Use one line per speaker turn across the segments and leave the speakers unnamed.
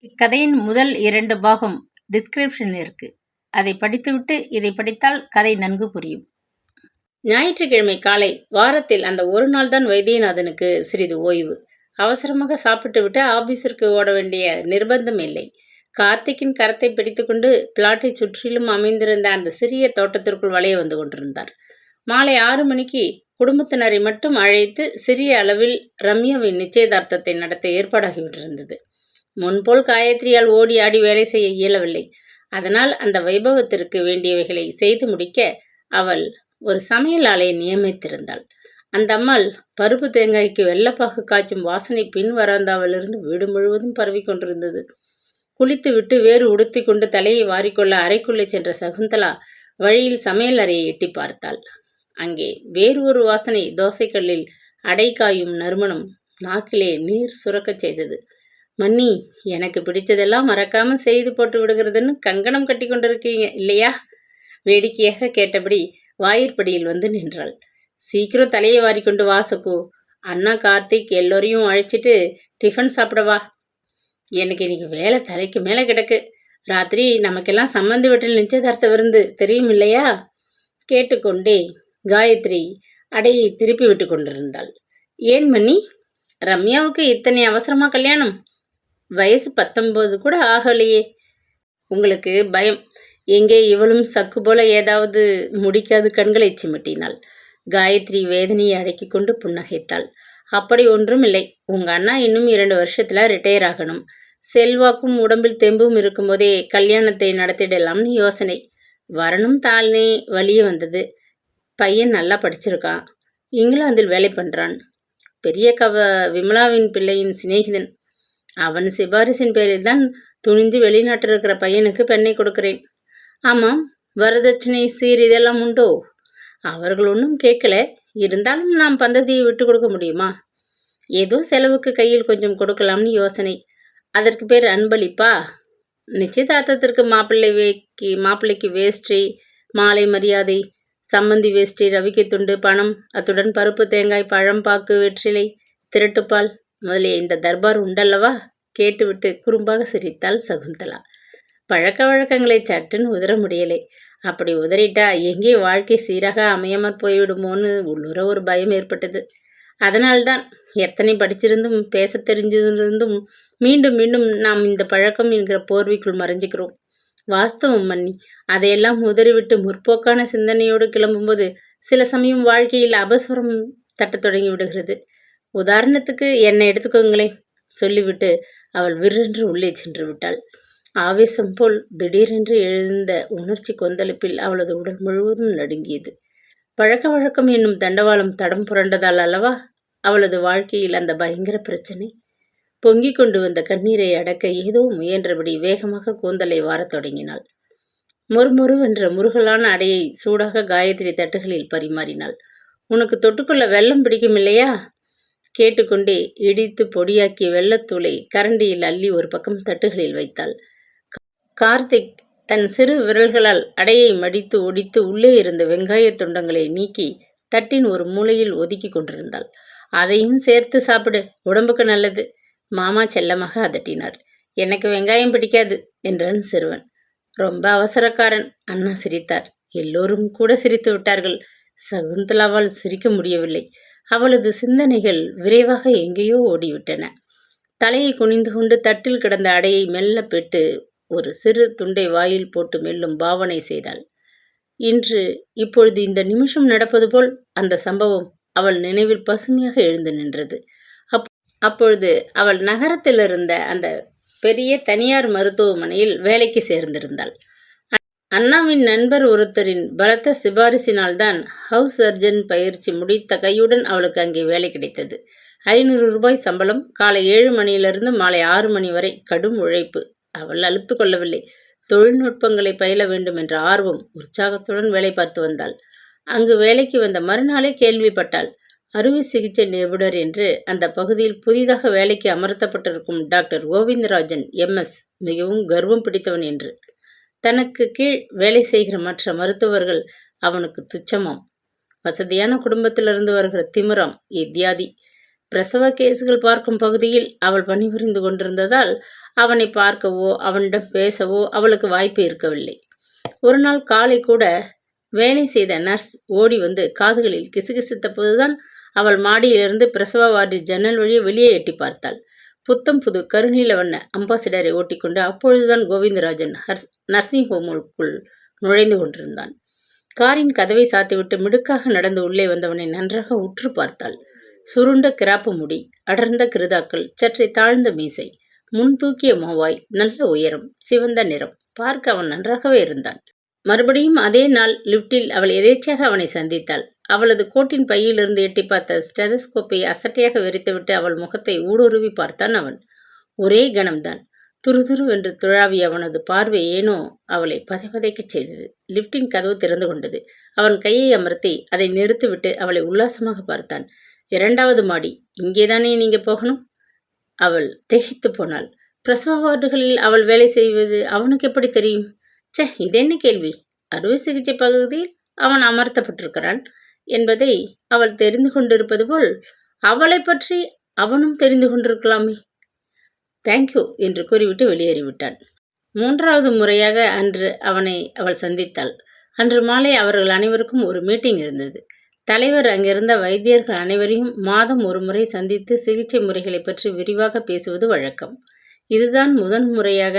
இக்கதையின் முதல் 2 பாகம் டிஸ்கிரிப்ஷனில் இருக்கு. அதை படித்துவிட்டு இதை படித்தால் கதை நன்கு புரியும். ஞாயிற்றுக்கிழமை காலை வாரத்தில் அந்த ஒரு நாள் தான் வைத்தியநாதனுக்கு சிறிது ஓய்வு. அவசரமாக சாப்பிட்டு விட்டு ஆபீஸிற்கு ஓட வேண்டிய நிர்பந்தம் இல்லை. கார்த்திக்கின் கரத்தை பிடித்துக்கொண்டு பிளாட்டை சுற்றிலும் அமைந்திருந்த அந்த சிறிய தோட்டத்திற்குள் வளைய வந்து கொண்டிருந்தார். மாலை 6 மணிக்கு குடும்பத்தினரை மட்டும் அழைத்து சிறிய அளவில் ரம்யாவின் நிச்சயதார்த்தத்தை நடத்த ஏற்பாடாகிவிட்டிருந்தது. முன்போல் காயத்ரியால் ஓடி ஆடி வேலை செய்ய இயலவில்லை. அதனால் அந்த வைபவத்திற்கு வேண்டியவைகளை செய்து முடிக்க அவள் ஒரு சமையல் ஆளையை நியமித்திருந்தாள். அந்த அம்மாள் பருப்பு தேங்காய்க்கு வெள்ளப்பாகு காய்ச்சும் வாசனை பின் வராந்தாவிலிருந்து வீடு முழுவதும் பரவி கொண்டிருந்தது. குளித்துவிட்டு வேறு உடுத்தி கொண்டு தலையை வாரிக்கொள்ள அறைக்குள்ளே சென்ற சகுந்தலா வழியில் சமையல் அறையை எட்டி பார்த்தாள். அங்கே வேறு ஒரு வாசனை தோசைக்கல்லில் அடை காயும் நறுமணம் நாக்கிலே நீர் சுரக்கச் செய்தது. மன்னி, எனக்கு பிடிச்சதெல்லாம் மறக்காம செய்து போட்டு விடுகிறதுன்னு கங்கணம் கட்டி கொண்டிருக்கீங்க இல்லையா? வேடிக்கையாக கேட்டபடி வாயிற்படியில் வந்து நின்றாள். சீக்கிரம் தலையை வாரிக்கொண்டு வா சக்கு. அண்ணா கார்த்திக் எல்லோரையும் அழைச்சிட்டு டிஃபன் சாப்பிடவா. எனக்கு இன்னைக்கு வேலை தலைக்கு மேலே கிடக்கு. ராத்திரி நமக்கெல்லாம் சம்மந்தி வீட்டில் நிச்சயதார்த்த விருந்து தெரியும் இல்லையா? கேட்டுக்கொண்டே காயத்ரி அடையை திருப்பி விட்டு கொண்டிருந்தாள். ஏன் மன்னி, ரம்யாவுக்கு இத்தனை அவசரமா கல்யாணம்? வயசு 19 கூட ஆகலையே. உங்களுக்கு பயம். எங்கே இவளும் சக்கு போல ஏதாவது முடிக்காது கண்களை சிமிட்டினாள். காயத்ரி வேதனையை அடக்கி கொண்டு புன்னகைத்தாள். அப்படி ஒன்றும் இல்லை. உங்கள் அண்ணா இன்னும் 2 வருஷத்தில் ரிட்டையர் ஆகணும். செல்வாக்கும் உடம்பில் தெம்பும் இருக்கும்போதே கல்யாணத்தை நடத்திடலாம்னு யோசனை. வரணும் தாழ்னே வழியே வந்தது. பையன் நல்லா படிச்சிருக்கான். இங்கிலாந்தில் வேலை பண்ணுறான். பெரிய விமலாவின் பிள்ளையின் சிநேகிதன். அவன் சிபாரிசின் பேரில் தான் துணிஞ்சு வெளிநாட்டில் இருக்கிற பையனுக்கு பெண்ணை கொடுக்கிறேன். ஆமாம், வரதட்சணை சீர் இதெல்லாம் உண்டோ? அவர்கள் ஒன்றும் கேட்கல. இருந்தாலும் நாம் பந்ததியை விட்டு கொடுக்க முடியுமா? ஏதோ செலவுக்கு கையில் கொஞ்சம் கொடுக்கலாம்னு யோசனை. அதற்கு பேர் அன்பளிப்பா? நிச்சயதார்த்தத்திற்கு மாப்பிள்ளைக்கு வேஷ்டி, மாலை மரியாதை, சம்மந்தி வேஷ்டி, ரவிக்கை துண்டு, பணம், அத்துடன் பருப்பு தேங்காய், பழம், பாக்கு, வெற்றிலை, திரட்டுப்பால் முதலிய இந்த தர்பார் உண்டல்லவா? கேட்டுவிட்டு குறும்பாக சிரித்தாள் சகுந்தலா. பழக்க வழக்கங்களை சட்டுன்னு உதற முடியலை. அப்படி உதறிட்டா எங்கே வாழ்க்கை சீராக அமையாமற் போய்விடுமோன்னு உள்ளுர ஒரு பயம் ஏற்பட்டது. அதனால்தான் எத்தனை படிச்சிருந்தும் பேச தெரிஞ்சிருந்தும் மீண்டும் மீண்டும் நாம் இந்த பழக்கம் என்கிற போர்வைக்குள் மறைஞ்சிக்கிறோம். வாஸ்தவம் மன்னி. அதையெல்லாம் உதறிவிட்டு முற்போக்கான சிந்தனையோடு கிளம்பும்போது சில சமயம் வாழ்க்கையில் அபஸ்வரம் தட்டத் தொடங்கி விடுகிறது. உதாரணத்துக்கு என்னை எடுத்துக்கோங்களேன் சொல்லிவிட்டு அவள் விற்றென்று உள்ளே சென்று விட்டாள். ஆவேசம் போல் திடீரென்று எழுந்த உணர்ச்சி கொந்தளிப்பில் அவளது உடல் முழுவதும் நடுங்கியது. பழக்க வழக்கம் என்னும் தண்டவாளம் தடம் புரண்டதால் அல்லவா அவளது வாழ்க்கையில் அந்த பயங்கர பிரச்சனை. பொங்கிக் கொண்டு வந்த கண்ணீரை அடக்க ஏதோ முயன்றபடி வேகமாக கூந்தலை வாரத் தொடங்கினாள். மொறுமொறுவென்ற முருகலான அடையை சூடாக காயத்ரி தட்டுகளில் பரிமாறினாள். உனக்கு தொட்டுக்கொள்ள வெல்லம் பிடிக்கும் இல்லையா? கேட்டுக்கொண்டே இடித்து பொடியாக்கிய வெள்ளத்தூளை கரண்டியில் அள்ளி ஒரு பக்கம் தட்டுகளில் வைத்தாள். கார்த்திக் தன் சிறு விரல்களால் அடையை மடித்து ஒடித்து உள்ளே இருந்த வெங்காய துண்டங்களை நீக்கி தட்டின் ஒரு மூலையில் ஒதுக்கி கொண்டிருந்தாள். அதையும் சேர்த்து சாப்பிடு, உடம்புக்கு நல்லது. மாமா செல்லமாக அதட்டினார். எனக்கு வெங்காயம் பிடிக்காது என்றான் சிறுவன். ரொம்ப அவசரக்காரன். அண்ணா சிரித்தார். எல்லோரும் கூட சிரித்து விட்டார்கள். சகுந்தலாவால் சிரிக்க முடியவில்லை. அவளது சிந்தனைகள் விரைவாக எங்கேயோ ஓடிவிட்டன. தலையை குனிந்து கொண்டு தட்டில் கிடந்த அடையை மெல்ல பெற்று ஒரு சிறு துண்டை வாயில் போட்டு மெல்லும் பாவனை செய்தாள். இப்பொழுது இந்த நிமிஷம் நடப்பது போல் அந்த சம்பவம் அவள் நினைவில் பசுமையாக எழுந்து நின்றது. அப்பொழுது அவள் நகரத்தில் இருந்த அந்த பெரிய தனியார் மருத்துவமனையில் வேலைக்கு சேர்ந்திருந்தாள். அண்ணாவின் நண்பர் ஒருத்தரின் பலத்த சிபாரிசினால்தான் ஹவுஸ் சர்ஜன் பயிற்சி முடித்த கையுடன் அவளுக்கு அங்கே வேலை கிடைத்தது. 500 ரூபாய் சம்பளம். காலை 7 மணியிலிருந்து மாலை 6 மணி வரை கடும் உழைப்பு. அவள் அலுத்து கொள்ளவில்லை. தொழில்நுட்பங்களை பயில வேண்டும் என்ற ஆர்வம் உற்சாகத்துடன் வேலை பார்த்து வந்தாள். அங்கு வேலைக்கு வந்த மறுநாளே கேள்விப்பட்டாள். அறுவை சிகிச்சை நிபுணர் என்று அந்த பகுதியில் புதிதாக வேலைக்கு அமர்த்தப்பட்டிருக்கும் டாக்டர் கோவிந்தராஜன் MS மிகவும் கர்வம் பிடித்தவன் என்று. தனக்கு கீழ் வேலை செய்கிற மற்ற மருத்துவர்கள் அவனுக்கு துச்சமாம். வசதியான குடும்பத்திலிருந்து வருகிற திமிராம் இத்தியாதி. பிரசவ கேசுகள் பார்க்கும் பகுதியில் அவள் பணிபுரிந்து கொண்டிருந்ததால் அவனை பார்க்கவோ அவனிடம் பேசவோ அவளுக்கு வாய்ப்பு இருக்கவில்லை. ஒரு நாள் காலை கூட வேலை செய்த நர்ஸ் ஓடி வந்து காதுகளில் கிசுகிசுத்த போதுதான் அவள் மாடியிலிருந்து பிரசவ வார்டு ஜன்னல் வழியே வெளியே எட்டி பார்த்தாள். புத்தம் புது கருநீல வண்ண அம்பாசிடரை ஓட்டிக்கொண்டு அப்பொழுதுதான் கோவிந்தராஜன் நர்சிங் ஹோமுக்குள் நுழைந்து கொண்டிருந்தான். காரின் கதவை சாத்திவிட்டு மிடுக்காக நடந்து உள்ளே வந்தவனை நன்றாக உற்று பார்த்தாள். சுருண்ட கிராப்பு முடி, அடர்ந்த கிருதாக்கள், சற்றே தாழ்ந்த மீசை, முன் தூக்கிய மோவாய், நல்ல உயரம், சிவந்த நிறம். பார்க்க அவன் நன்றாகவே இருந்தான். மறுபடியும் அதே நாள் லிப்டில் அவள் எதேச்சையாக அவனை சந்தித்தாள். அவளது கோட்டின் பையிலிருந்து எட்டி பார்த்த ஸ்டெதஸ்கோப்பை அசட்டையாக விரித்துவிட்டு அவள் முகத்தை ஊடுருவி பார்த்தான் அவன். ஒரே கணம்தான் துருதுருவென்று துழாவிய அவனது பார்வை ஏனோ அவளை பதைபதைக்கச் செய்தது. லிப்டின் கதவு திறந்து கொண்டது. அவன் கையை அமர்த்தி அதை நிறுத்திவிட்டு அவளை உல்லாசமாக பார்த்தான். 2வது மாடி. இங்கேதானே நீங்க போகணும்? அவள் திகைத்து போனாள். பிரசவ வார்டுகளில் அவள் வேலை செய்வது அவனுக்கு எப்படி தெரியும்? இதென்ன கேள்வி? அறுவை சிகிச்சை பகுதியில் அவன் அமர்த்தப்பட்டிருக்கிறான் என்பதை அவள் தெரிந்து கொண்டிருப்பது போல் அவளை பற்றி அவனும் தெரிந்து கொண்டிருக்கலாமே. தேங்க்யூ என்று கூறிவிட்டு வெளியேறிவிட்டான். 3வது முறையாக அன்று அவனை அவள் சந்தித்தாள். அன்று மாலை அவர்கள் அனைவருக்கும் ஒரு மீட்டிங் இருந்தது. தலைவர் அங்கிருந்த வைத்தியர்கள் அனைவரையும் மாதம் ஒரு முறை சந்தித்து சிகிச்சை முறைகளை பற்றி விரிவாக பேசுவது வழக்கம். இதுதான் முதன் முறையாக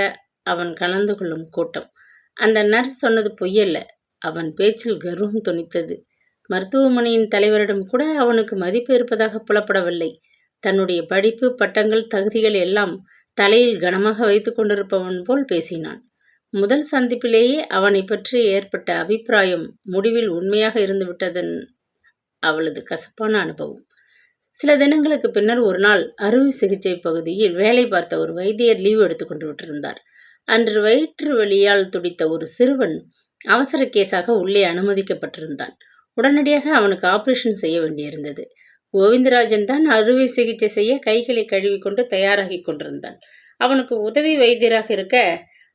அவன் கலந்து கொள்ளும் கூட்டம். அந்த நர்ஸ் சொன்னது பொய்யல்ல. அவன் பேச்சில் கர்வம் துணித்தது. மருத்துவமனையின் தலைவரிடம் கூட அவனுக்கு மதிப்பு இருப்பதாக புலப்படவில்லை. தன்னுடைய படிப்பு, பட்டங்கள், தகுதிகள் எல்லாம் தலையில் கனமாக வைத்து கொண்டிருப்பவன் போல் பேசினான். முதல் சந்திப்பிலேயே அவனை பற்றி ஏற்பட்ட அபிப்பிராயம் முடிவில் உண்மையாக இருந்துவிட்டதன் அவளது கசப்பான அனுபவம். சில தினங்களுக்கு பின்னர் ஒரு நாள் அறுவை சிகிச்சை பகுதியில் வேலை பார்த்த ஒரு வைத்தியர் லீவு எடுத்துக்கொண்டு விட்டிருந்தார். அன்று வயிற்று வலியால் துடித்த ஒரு சிறுவன் அவசர கேஸாக உள்ளே அனுமதிக்கப்பட்டிருந்தான். உடனடியாக அவனுக்கு ஆபரேஷன் செய்ய வேண்டியிருந்தது. கோவிந்தராஜன் தான் அறுவை சிகிச்சை செய்ய கைகளை கழுவிக்கொண்டு தயாராகி கொண்டிருந்தான். அவனுக்கு உதவி வைத்தியராக இருக்க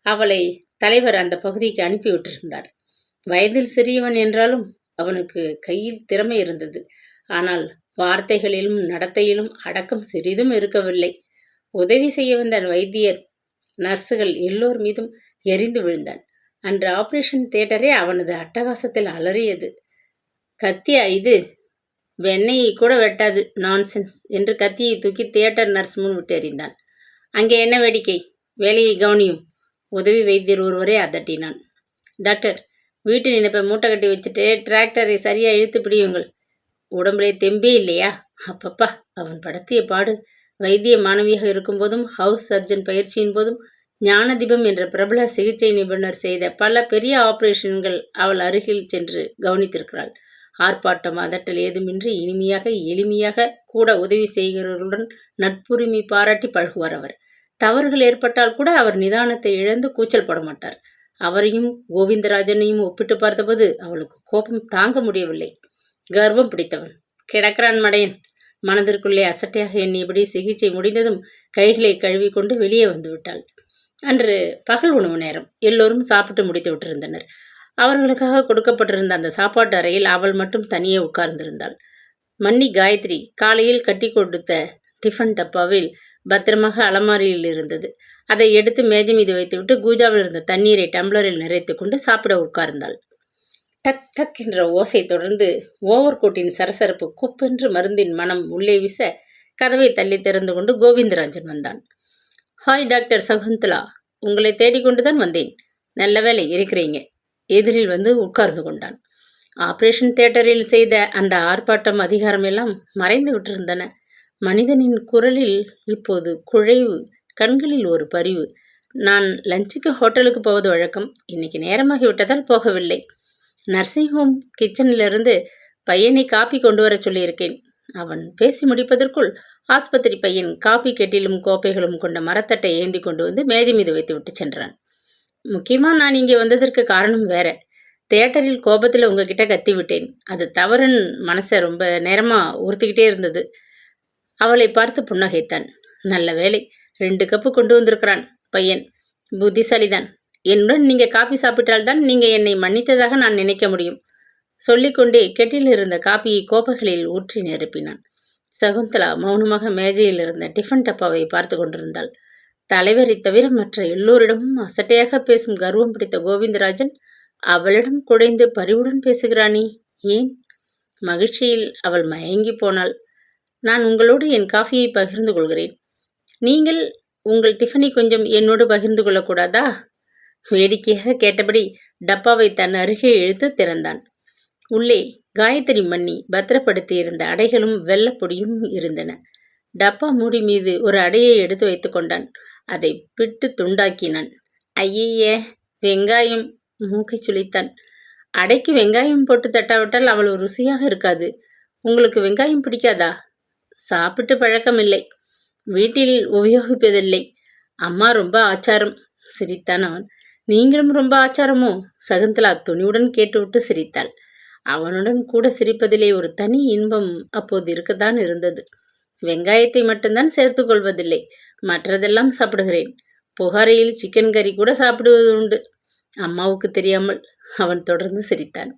அவளை தலைவர் அந்த பகுதிக்கு அனுப்பிவிட்டிருந்தார். வயதில் சிறியவன் என்றாலும் அவனுக்கு கையில் திறமை இருந்தது. ஆனால் வார்த்தைகளிலும் நடத்தையிலும் அடக்கம் சிறிதும் இருக்கவில்லை. உதவி செய்ய வந்த வைத்தியர், நர்ஸுகள் எல்லோர் மீதும் எரிந்து விழுந்தான். அன்று ஆபரேஷன் தியேட்டரே அவனது அட்டகாசத்தில் அலறியது. கத்தியா இது? வெண்ணெயை கூட வெட்டாது, நான்சென்ஸ் என்று கத்தியை தூக்கி தியேட்டர் நர்ஸ் முன் விட்டு எறிந்தான். அங்கே என்ன வேடிக்கை? வேலையை கவனியும். உதவி வைத்தியர் ஒருவரே அதட்டினான். டாக்டர், வீட்டு நினைப்பை மூட்டை கட்டி வச்சுட்டு டிராக்டரை சரியாக இழுத்து பிடியுங்கள். உடம்புலே தெம்பே இல்லையா? அப்பப்பா, அவன் படுத்திய பாடு! வைத்திய மாணவியாக இருக்கும்போதும் ஹவுஸ் சர்ஜன் பயிற்சியின் போதும் ஞானதீபம் என்ற பிரபல சிகிச்சை நிபுணர் செய்த பல பெரிய ஆபரேஷன்கள் அவள் அருகில் சென்று கவனித்திருக்கிறாள். ஆர்ப்பாட்டம், அதட்டல் ஏதுமின்றி இனிமையாக எளிமையாக கூட உதவி செய்கிறவர்களுடன் நட்புரிமை பாராட்டி பழகுவார் அவர். தவறுகள் ஏற்பட்டால் கூட அவர் நிதானத்தை இழந்து கூச்சல் போட மாட்டார். அவரையும் கோவிந்தராஜனையும் ஒப்பிட்டு பார்த்தபோது அவளுக்கு கோபம் தாங்க முடியவில்லை. கர்வம் பிடித்தவன் கிடக்கிறான் மடையன். மனதிற்குள்ளே அசட்டையாக எண்ணியபடி சிகிச்சை முடிந்ததும் கைகளை கழுவி கொண்டு வெளியே வந்து விட்டாள். அன்று பகல் உணவு நேரம். எல்லோரும் சாப்பிட்டு முடித்து விட்டிருந்தனர். அவர்களுக்காக கொடுக்கப்பட்டிருந்த அந்த சாப்பாட்டு அறையில் அவள் மட்டும் தனியே உட்கார்ந்திருந்தாள். மன்னி காயத்ரி காலையில் கட்டி கொடுத்த டிஃபன் டப்பாவில் பத்திரமாக அலமாரியில் இருந்தது. அதை எடுத்து மேஜை மீது வைத்துவிட்டு கூஜாவில் இருந்த தண்ணீரை டம்ளரில் நிறைத்து கொண்டு சாப்பிட உட்கார்ந்தாள். டக் டக் என்ற ஓசை தொடர்ந்து ஓவர் கோட்டின் சரசரப்பு குப்பென்று மருந்தின் மனம் உள்ளே வீச கதவை தள்ளி திறந்து கொண்டு கோவிந்தராஜன் வந்தான். ஹாய் டாக்டர் சகுந்தலா, உங்களை தேடிக்கொண்டுதான் வந்தேன். நல்ல வேலை இருக்கிறீங்க. எதிரில் வந்து உட்கார்ந்து கொண்டான். ஆபரேஷன் தியேட்டரில் செய்த அந்த ஆர்ப்பாட்டம், அதிகாரம் எல்லாம் மறைந்து விட்டிருந்தன. மனிதனின் குரலில் இப்போது குழைவு, கண்களில் ஒரு பரிவு. நான் லஞ்சுக்கு ஹோட்டலுக்கு போவது வழக்கம். இன்னைக்கு நேரமாகிவிட்டதால் போகவில்லை. நர்சிங் ஹோம் கிச்சனிலிருந்து பையனை காப்பி கொண்டு வர சொல்லியிருக்கேன். அவன் பேசி முடிப்பதற்குள் ஆஸ்பத்திரி பையன் காப்பி கெட்டிலும் கோப்பைகளும் கொண்ட மரத்தட்டை ஏந்தி கொண்டு வந்து மேஜை மீது வைத்து விட்டு சென்றான். முக்கியமாக நான் இங்கே வந்ததற்கு காரணம் வேற. தியேட்டரில் கோபத்தில் உங்ககிட்ட கத்தி விட்டேன். அது தவறுன்னு மனசை ரொம்ப நேரமாக உறுத்திக்கிட்டே இருந்தது. அவளை பார்த்து புன்னகைத்தான். நல்ல வேலை, 2 கப்பு கொண்டு வந்திருக்கிறான் பையன். புத்திசாலிதான். என்னுடன் நீங்கள் காப்பி சாப்பிட்டால்தான் நீங்கள் என்னை மன்னித்ததாக நான் நினைக்க முடியும். சொல்லிக்கொண்டே கெட்டில் இருந்த காப்பியை கோப்பைகளில் ஊற்றி நிரப்பினான். சகுந்தலா மௌனமாக மேஜையில் இருந்த டிஃபன் டப்பாவை பார்த்து கொண்டிருந்தாள். தலைவரை தவிர மற்ற எல்லோரிடமும் அசட்டையாக பேசும் கர்வம் பிடித்த கோவிந்தராஜன் அவளிடம் குழைந்து பரிவுடன் பேசுகிறானே, ஏன்? மகிழ்ச்சியில் அவள் மயங்கி போனாள். நான் உங்களோடு என் காஃபியை பகிர்ந்து கொள்கிறேன். நீங்கள் உங்கள் டிஃபனை கொஞ்சம் என்னோடு பகிர்ந்து கொள்ளக்கூடாதா? வேடிக்கையாக கேட்டபடி டப்பாவை தன் அருகே இழுத்து திறந்தான். உள்ளே காயத்ரி மண்ணி பத்திரப்படுத்தி இருந்த அடைகளும் வெள்ளப்பொடியும் இருந்தன. டப்பா மூடி மீது ஒரு அடையை எடுத்து வைத்து கொண்டான். அதை பிட்டு துண்டாக்கினான். ஐயே, வெங்காயம்! மூக்கை சுளித்தான். அடைக்கு வெங்காயம் போட்டு தட்டாவிட்டால் அவ்வளவு ருசியாக இருக்காது. உங்களுக்கு வெங்காயம் பிடிக்காதா? சாப்பிட்டு பழக்கமில்லை. வீட்டில் உபயோகிப்பதில்லை. அம்மா ரொம்ப ஆச்சாரம், சிரித்தான் அவன். நீங்களும் ரொம்ப ஆச்சாரமோ? சகுந்தலா துணிவுடன் கேட்டுவிட்டு சிரித்தாள். அவனுடன் கூட சிரிப்பதிலே ஒரு தனி இன்பம் அப்போது இருக்கத்தான் இருந்தது. வெங்காயத்தை மட்டும்தான் சேர்த்து கொள்வதில்லை, மற்றதெல்லாம் சாப்பிடுகிறேன். புகாரையில் சிக்கன் கறி கூட சாப்பிடுவது உண்டு, அம்மாவுக்கு தெரியாமல். அவன் தொடர்ந்து சிரித்தான்.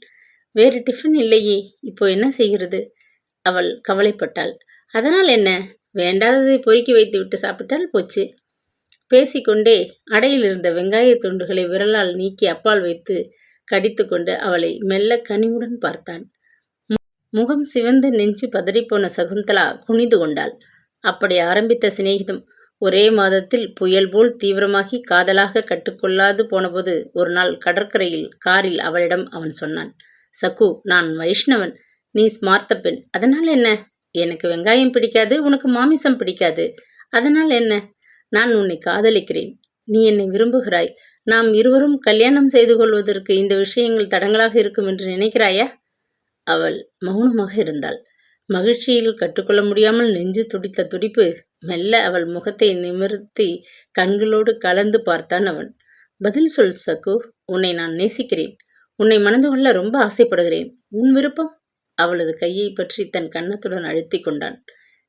வேறு டிஃபன் இல்லையே, இப்போ என்ன செய்கிறது? அவள் கவலைப்பட்டாள். அதனால் என்ன, வேண்டாததை பொறுக்கி வைத்து விட்டு சாப்பிட்டால் போச்சு. பேசிக்கொண்டே அடையில் இருந்த வெங்காய துண்டுகளை விரலால் நீக்கி அப்பால் வைத்து கடித்து கொண்டு அவளை மெல்ல கனிவுடன் பார்த்தான். முகம் சிவந்து நெஞ்சு பதறிப்போன சகுந்தலா குனிந்து கொண்டாள். அப்படி ஆரம்பித்த சிநேகிதம் ஒரே மாதத்தில் புயல் போல் தீவிரமாகி காதலாக கட்டுக்கொள்ளாது போனபோது ஒரு நாள் கடற்கரையில் காரில் அவளிடம் அவன் சொன்னான். சகு, நான் வைஷ்ணவன், நீ ஸ்மார்த்த பெண், அதனால் என்ன? எனக்கு வெங்காயம் பிடிக்காது, உனக்கு மாமிசம் பிடிக்காது, அதனால் என்ன? நான் உன்னை காதலிக்கிறேன், நீ என்னை விரும்புகிறாய். நாம் இருவரும் கல்யாணம் செய்து கொள்வதற்கு இந்த விஷயங்கள் தடங்களாக இருக்கும் என்று நினைக்கிறாயா? அவள் மௌனமாக இருந்தாள். மகிழ்ச்சியில் கற்றுக்கொள்ள முடியாமல் நெஞ்சு துடித்த துடிப்பு. மெல்ல அவள் முகத்தை நிமிர்த்தி கண்களோடு கலந்து பார்த்தான் அவன். பதில் சொல் சகு, உன்னை நான் நேசிக்கிறேன். உன்னை மணந்து கொள்ள ரொம்ப ஆசைப்படுகிறேன். உன் விருப்பம்? அவளது கையை பற்றி தன் கன்னத்துடன் அழுத்தி கொண்டான்.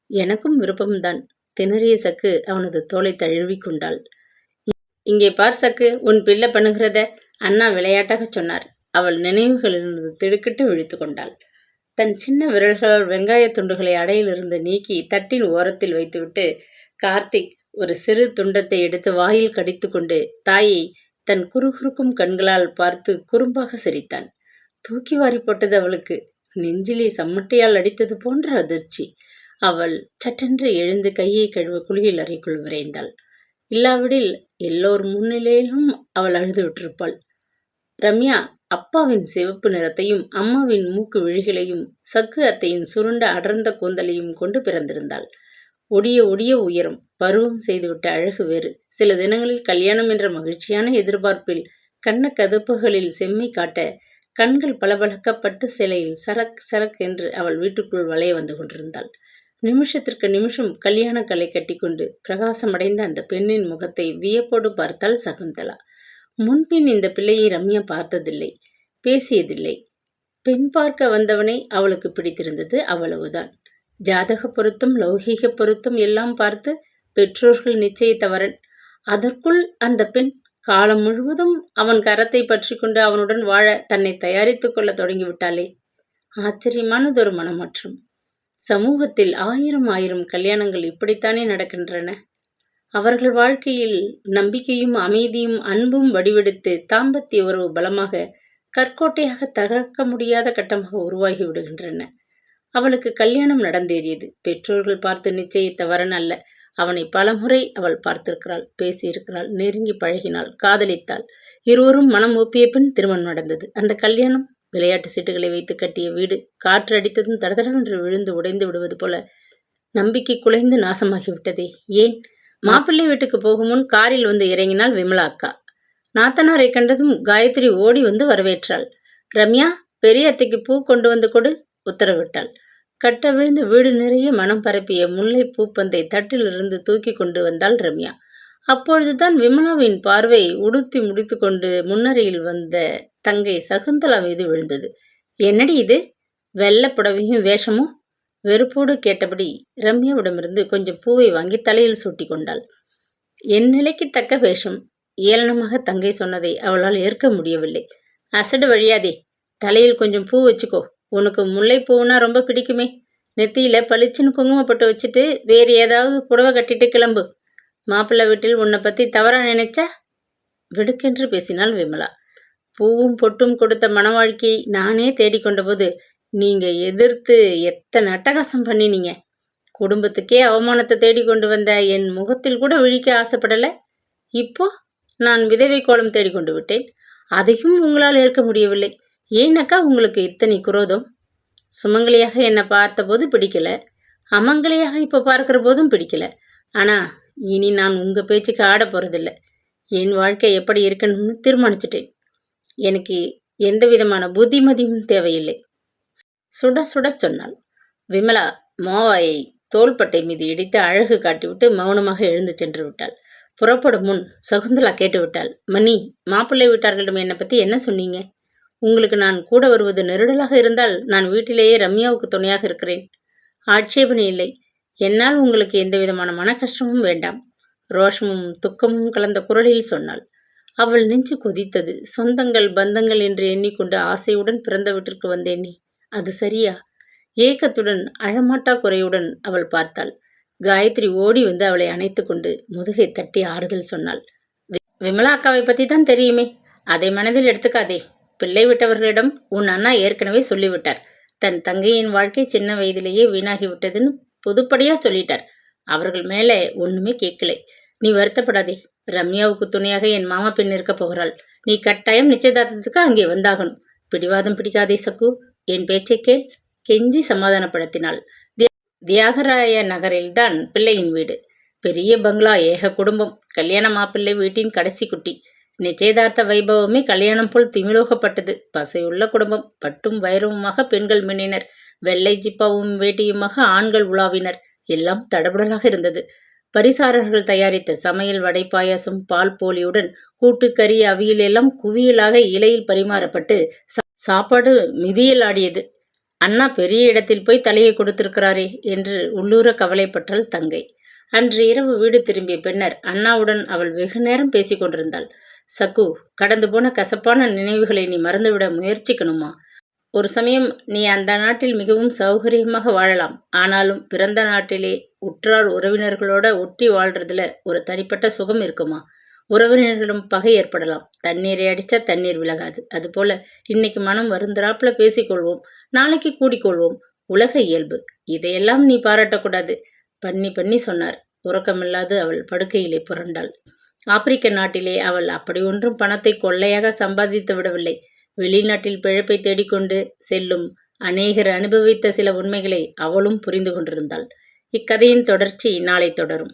எனக்கும் விருப்பம்தான். திணறிய சக்கு அவனது தோலை தழுவி கொண்டாள். இங்கே பார் சக்கு, உன் பிள்ளை பண்ணுகிறத அண்ணா விளையாட்டாக சொன்னார். அவள் நினைவுகளிலிருந்து திடுக்கிட்டு விழித்து கொண்டாள். தன் சின்ன விரல்களால் வெங்காய துண்டுகளை அடையிலிருந்து நீக்கி தட்டின் ஓரத்தில் வைத்துவிட்டு கார்த்திக் ஒரு சிறு துண்டத்தை எடுத்து வாயில் கடித்து கொண்டு தாயை தன் குறுகுறுக்கும் கண்களால் பார்த்து குறும்பாக சிரித்தான். தூக்கி வாரி போட்டது அவளுக்கு. நெஞ்சிலே சம்மட்டையால் அடித்தது போன்ற அதிர்ச்சி. அவள் சட்டென்று எழுந்து கையை கழுவ குளியல் அறைக்குள் விரைந்தாள். இல்லாவிடில் எல்லோர் முன்னிலையிலும் அவள் அழுது விட்டிருப்பாள். ரம்யா அப்பாவின் சிவப்பு நிறத்தையும் அம்மாவின் மூக்கு விழிகளையும் சக்கு அத்தையின் சுருண்ட அடர்ந்த கூந்தலையும் கொண்டு பிறந்திருந்தாள். ஒடிய ஒடிய உயரம், பருவம் செய்துவிட்ட அழகு வேறு. சில தினங்களில் கல்யாணம் என்ற மகிழ்ச்சியான எதிர்பார்ப்பில் கண்ண கதுப்புகளில் செம்மை காட்ட கண்கள் பளபளக்கப்பட்டு சிலையில் சரக் சரக் என்று அவள் வீட்டுக்குள் வளைய வந்து கொண்டிருந்தாள். நிமிஷத்திற்கு நிமிஷம் கல்யாண கலை கட்டிக்கொண்டு பிரகாசமடைந்த அந்த பெண்ணின் முகத்தை வியப்போடு பார்த்தாள் சகுந்தலா. முன்பின் இந்த பிள்ளையை ரம்யா பார்த்ததில்லை, பேசியதில்லை. பெண் பார்க்க வந்தவனை அவளுக்கு பிடித்திருந்தது, அவ்வளவுதான். ஜாதக பொருத்தம், லௌகீக பொருத்தம் எல்லாம் பார்த்து பெற்றோர்கள் நிச்சயித்தவரன். அதற்குள் அந்த பெண் காலம் முழுவதும் அவன் கரத்தை பற்றி கொண்டு அவனுடன் வாழ தன்னை தயாரித்து கொள்ள தொடங்கிவிட்டாளே. ஆச்சரியமானதொரு மனமாற்றம். சமூகத்தில் ஆயிரம் ஆயிரம் கல்யாணங்கள் இப்படித்தானே நடக்கின்றன. அவர்கள் வாழ்க்கையில் நம்பிக்கையும் அமைதியும் அன்பும் வடிவெடுத்து தாம்பத்திய உறவு பலமாக கற்கோட்டையாக தகர்க்க முடியாத கட்டமாக உருவாகி விடுகின்றன. அவளுக்கு கல்யாணம் நடந்தேறியது. பெற்றோர்கள் பார்த்து நிச்சயித்த வரன் அல்ல. அவனை பலமுறை அவள் பார்த்திருக்கிறாள், பேசியிருக்கிறாள், நெருங்கி பழகினாள், காதலித்தாள். இருவரும் மனம் ஒப்பிய பின் திருமணம் நடந்தது. அந்த கல்யாணம் விளையாட்டு சீட்டுகளை வைத்து கட்டிய வீடு. காற்று அடித்ததும் தடதடவென்று விழுந்து உடைந்து விடுவது போல நம்பிக்கை குலைந்து நாசமாகிவிட்டதே. ஏன்? மாப்பிள்ளை வீட்டுக்கு போகும் முன் காரில் வந்து இறங்கினாள் விமலா அக்கா. நாத்தனாரை கண்டதும் காயத்ரி ஓடி வந்து வரவேற்றாள். ரம்யா, பெரிய அத்தைக்கு பூ கொண்டு வந்து கொடு, உத்தரவிட்டாள். கட்ட விழுந்த வீடு நிறைய மனம் பரப்பிய முல்லை பூப்பந்தை தட்டிலிருந்து தூக்கி கொண்டு வந்தாள் ரம்யா. அப்பொழுதுதான் விமலாவின் பார்வை உடுத்தி முடித்து கொண்டு முன்னரையில் வந்த தங்கை சகுந்தலா மீது விழுந்தது. என்னடி இது, வெள்ளை புடவையும் வேஷமும்? வெறுப்போடு கேட்டபடி ரம்யாவிடமிருந்து கொஞ்சம் பூவை வாங்கி தலையில் சூட்டி கொண்டாள். என் நிலைக்கு தக்க வேஷம். ஏளனமாக தங்கை சொன்னதை அவளால் ஏற்க முடியவில்லை. அசடு வழியாதே, தலையில் கொஞ்சம் பூ வச்சுக்கோ, உனக்கு முல்லை பூவுனா ரொம்ப பிடிக்குமே. நெத்தியில் பளிச்சுன்னு குங்குமப்பட்டு வச்சுட்டு வேறு ஏதாவது புடவை கட்டிட்டு கிளம்பு. மாப்பிள்ளை வீட்டில் உன்னை பற்றி தவறாக நினைச்சா? வெடுக்கென்று பேசினாள் விமலா. பூவும் பொட்டும் கொடுத்த மணவாழ்க்கையை நானே தேடிக்கொண்ட போது நீங்கள் எதிர்த்து எத்தனை அட்டகாசம் பண்ணினீங்க. குடும்பத்துக்கே அவமானத்தை தேடிக்கொண்டு வந்த என் முகத்தில் கூட விழிக்க ஆசைப்படலை. இப்போ நான் விதவை கோலம் தேடிக்கொண்டு விட்டேன். அதையும் உங்களால் ஏற்க முடியவில்லை. ஏன்னக்கா உங்களுக்கு இத்தனை குரோதம்? சுமங்கலியாக என்னை பார்த்தபோது பிடிக்கல, அமங்கலியாக இப்போ பார்க்குற போதும் பிடிக்கல. ஆனால் இனி நான் உங்கள் பேச்சுக்கு ஆட போகிறதில்ல. என் வாழ்க்கை எப்படி இருக்கணும்னு தீர்மானிச்சிட்டேன். எனக்கு எந்த விதமான புத்திமதியும் தேவையில்லை. சுட சுட சொன்னாள். விமலா மோவாயை தோள்பட்டை மீது இடித்து அழகு காட்டிவிட்டு மௌனமாக எழுந்து சென்று விட்டாள். புறப்படும் முன் சகுந்தலா கேட்டுவிட்டாள். மணி, மாப்பிள்ளை வீட்டார்களிடம் என்னை பற்றி என்ன சொன்னீங்க? உங்களுக்கு நான் கூட வருவது நெருடலாக இருந்தால் நான் வீட்டிலேயே ரம்யாவுக்கு துணையாக இருக்கிறேன். ஆட்சேபனை இல்லை. என்னால் உங்களுக்கு எந்த விதமான மன கஷ்டமும் வேண்டாம். ரோஷமும் துக்கமும் கலந்த குரலில் சொன்னாள். அவள் நெஞ்சு கொதித்தது. சொந்தங்கள் பந்தங்கள் என்று எண்ணிக்கொண்டு ஆசையுடன் பிறந்த வீட்டிற்கு வந்தேனே, அது சரியா? ஏக்கத்துடன் அழமாட்டா குறையுடன் அவள் பார்த்தாள். காயத்ரி ஓடி வந்து அவளை அணைத்து கொண்டு முதுகை தட்டி ஆறுதல் சொன்னாள். விமலா அக்காவை பற்றி தான் தெரியுமே, அதை மனதில் எடுத்துக்காதே. பிள்ளை விட்டவர்களிடம் உன் அண்ணா ஏற்கனவே சொல்லிவிட்டார். தன் தங்கையின் வாழ்க்கை சின்ன வயதிலேயே வீணாகிவிட்டதுன்னு பொதுப்படியாக சொல்லிட்டார். அவர்கள் மேலே ஒன்றுமே கேட்கலை. நீ வருத்தப்படாதே. ரம்யாவுக்கு துணையாக என் மாமா பெண் இருக்க போகிறாள். நீ கட்டாயம் நிச்சயதார்த்தத்துக்கு அங்கே வந்தாகணும். பிடிவாதம் பிடிக்காதே சக்கு, என் பேச்சை கேள். கெஞ்சி சமாதானப்படுத்தினாள். தியாகராய நகரில்தான் பிள்ளையின் வீடு. பெரிய பங்களா, ஏக குடும்பம். கல்யாண மாப்பிள்ளை வீட்டின் கடைசி குட்டி. நிச்சயதார்த்த வைபவமே கல்யாணம் போல் திமிலோகப்பட்டது. பசையுள்ள குடும்பம். பட்டும் வைரவுமாக பெண்கள் மின்னினர். வெள்ளை ஜிப்பாவும் வேட்டியுமாக ஆண்கள் உலாவினர். எல்லாம் தடபுடலாக இருந்தது. பரிசாரர்கள் தயாரித்த சமையல், வடை, பாயாசம், பால் போலியுடன் கூட்டுக்கறி, அவியல் எல்லாம் குவியலாக இலையில் பரிமாறப்பட்டு சாப்பாடு மிதியல் ஆடியது. அண்ணா பெரிய இடத்தில் போய் தலையை கொடுத்திருக்கிறாரே என்று உள்ளூர கவலைப்பட்டாள் தங்கை. அன்று இரவு வீடு திரும்பிய பின்னர் அண்ணாவுடன் அவள் வெகு நேரம் பேசிக் கொண்டிருந்தாள். சக்கு, கடந்து போன கசப்பான நினைவுகளை நீ மறந்துவிட முயற்சிக்கணுமா? ஒரு சமயம் நீ அந்த நாட்டில் மிகவும் சௌகரியமாக வாழலாம். ஆனாலும் பிறந்த நாட்டிலே உற்றார் உறவினர்களோட ஒட்டி வாழ்றதுல ஒரு தனிப்பட்ட சுகம் இருக்குமா? உறவினர்களிடம் பகை ஏற்படலாம். தண்ணீரை அடித்தா தண்ணீர் விலகாது. அதுபோல இன்னைக்கு மனம் வருந்தராப்புல பேசிக்கொள்வோம், நாளைக்கு கூடிக்கொள்வோம். உலக இயல்பு. இதையெல்லாம் நீ பாராட்டக்கூடாது. பண்ணி பண்ணி சொன்னார். உறக்கமில்லாது அவள் படுக்கையிலே புரண்டாள். ஆப்பிரிக்க நாட்டிலே அவள் அப்படி ஒன்றும் பணத்தை கொள்ளையாக சம்பாதித்து விடவில்லை. வெளிநாட்டில் பிழைப்பை தேடிக்கொண்டு செல்லும் அநேகர் அனுபவித்த சில உண்மைகளை அவளும் புரிந்து கொண்டிருந்தாள். இக்கதையின் தொடர்ச்சி நாளை தொடரும்.